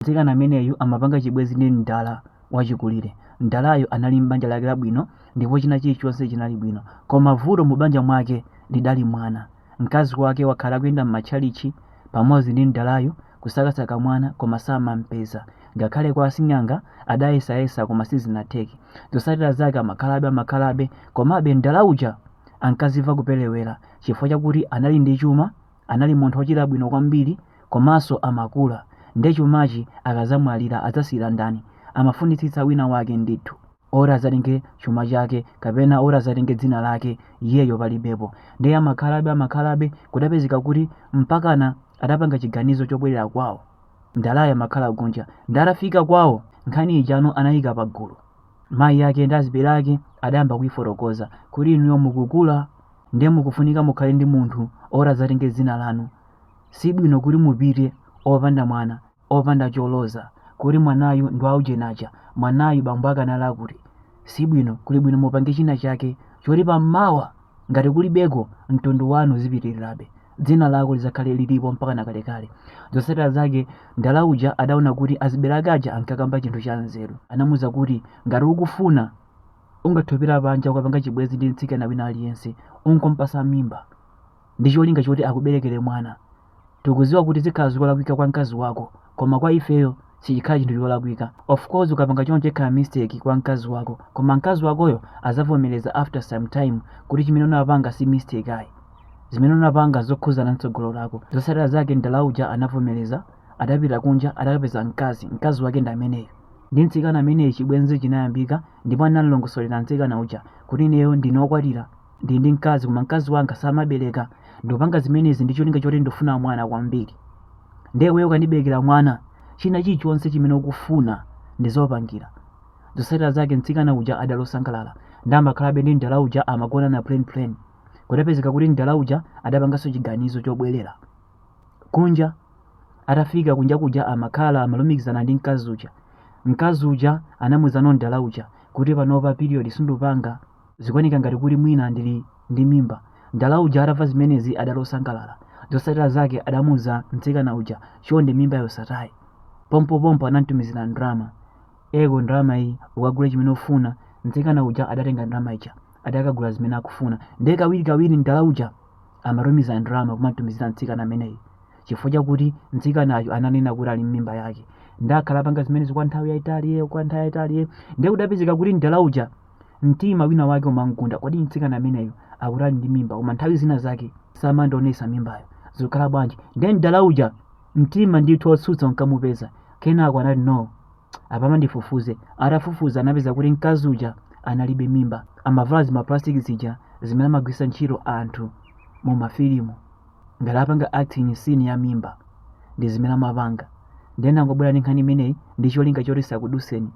Mtsikana ameneyu amapanga chibwenzi ndi mdala wachikulire. Mdalayo anali m'banja lake labwino ndipo china chilichonse chinali bwino, koma vuto mu banja mwake lidali mwana. Mkazi wake wakhala kuyenda m'matchalichi pamodzi ndi mdalayo kusakasaka mwana koma samampeza. Ngakhale kwa asing'anga adayesayesa koma sizinatheke. Zotsatira zake amakhalabe komabe mdala uja ankazimva kupelewera chifukwa chakuti anali ndi chuma, anali munthu wochita bwino kwambiri komanso amakula. Nde chumachi akazamwalira adzasiyira ndani? Amafunitsitsa wina wake ndithu, ora azatenge chuma chake kapena ora azatenge dzina lake, iyeyo palibepo. Ndiye amakhalabe kudapezeka kuti mpakana adapanga chiganizo chobwerera kwawo. Mdalayo amakhala kunja. Ndalafika kwawo nkhani ijano anayika pagulu. Mayi yake ndi azibale ake adayamba kuyifotokoza kuti inuyo mukukula ndiye mukufunika mukhale ndi munthu ora azatenge dzina lanu. Sibwino kuti mupite opanda mwana, opanda choloza, kuti mwanayu ndi waujenacha, mwanayu bambo ake anali kuti. Sibwino, kuli bwino mupange china chake choti pammawa ngati kulibeko mtundu wanu uzipitirirabe, dzina lako lizakhale lilipo mpaka kalekale. Zotsatira zake mdala uja adaona kuti azibale ake aja ankakamba chinthu cha nzeru. Anamuwuza kuti ngati ukufuna ungathopera panja ukapanga chibwenzi ndi mtsikana wina aliyense, unkompasa mimba ndi cholinga choti akuberekere mwana. Tikuziwa kuti zikhala zolakwika kwa mkazi wako, koma kwa ifeyo sichikhala chinthu cholakwika. Of course ukapanga choncho chikhala mistake kwa mkazi wako, koma mkazi wakoyo azavomereza after some time kuti chimene unapanga si mistake ayi, zimene unapanga zokhuzana mtsogolo lako. Zotsatira zake mdala uja anavomereza, adapita kunja adakapeza mkazi wake ndi ameneyo. Ndi mtsikana ameneyi chibwenzi chinayambika ndipo analongosolera mtsikana uja kuti ineyo ndine wokwatira, ndi ndi mkazi koma mkazi wanga samabereka, ndopanga zimenezi ndi cholinga choti ndifuna mwana kwambiri. Ndiye wewe ukandiberekera mwana, china chilichonse chimene ukufuna ndizopangira. Zotsatira zake mtsikana uja adalosangalala ndi amakhalabe ndi mdala uja amagona na plan. Kudapezeka kuti mdala uja adapanganso chiganizo chobwerera kunja. Atafika kunja kuja amakhala amalumikizana ndi mkazi uja anamuwuza mdala uja kuti panopa period sindupanga, zikuoneka ngati kuti mwina ndili ndi mimba. Mdala uja atamva zimenezi adalosangalala. Zotsatira zake adamuwuza mtsikana uja chonde mimba yosatayi. Pompo anamtumizira ndalama. Ego ndalama iyi ukagula chimene ufuna. Mtsikana uja adatenga ndalama ija adakagula zimene akufuna. Ndiye kawiri mdala uja amatumiza ndalama kumatumizira mtsikana ameneyi chifukwa chakuti mtsikanayo ananena kuti ali m'mimba yake. Ndakhala apanga zimenezi kwa nthawi yayitali. Ndiye kudapezeka kuti mdala uja mtima wina wake umamgunda, kodi mtsikana ameneyo akuti ali ndi mimba koma nthawi zina zake samandionesa mimbayo, zikukhala bwanji? Ndiye mdala uja mtima ndithu wotsutsa unkamupeza. Kenako anati no, apama ndifufuze. Atafufuza anapeza kuti mkazi uja analibe mimba. Amavala zimaplastic zija zimene amagwisa ntchito anthu mu mafilimu ngati apanga acting scene ya mimba, ndi zimene amapanga. Ndiye ndangobwera ndi nkhani imeneyi ndi cholinga choti sakuduseni.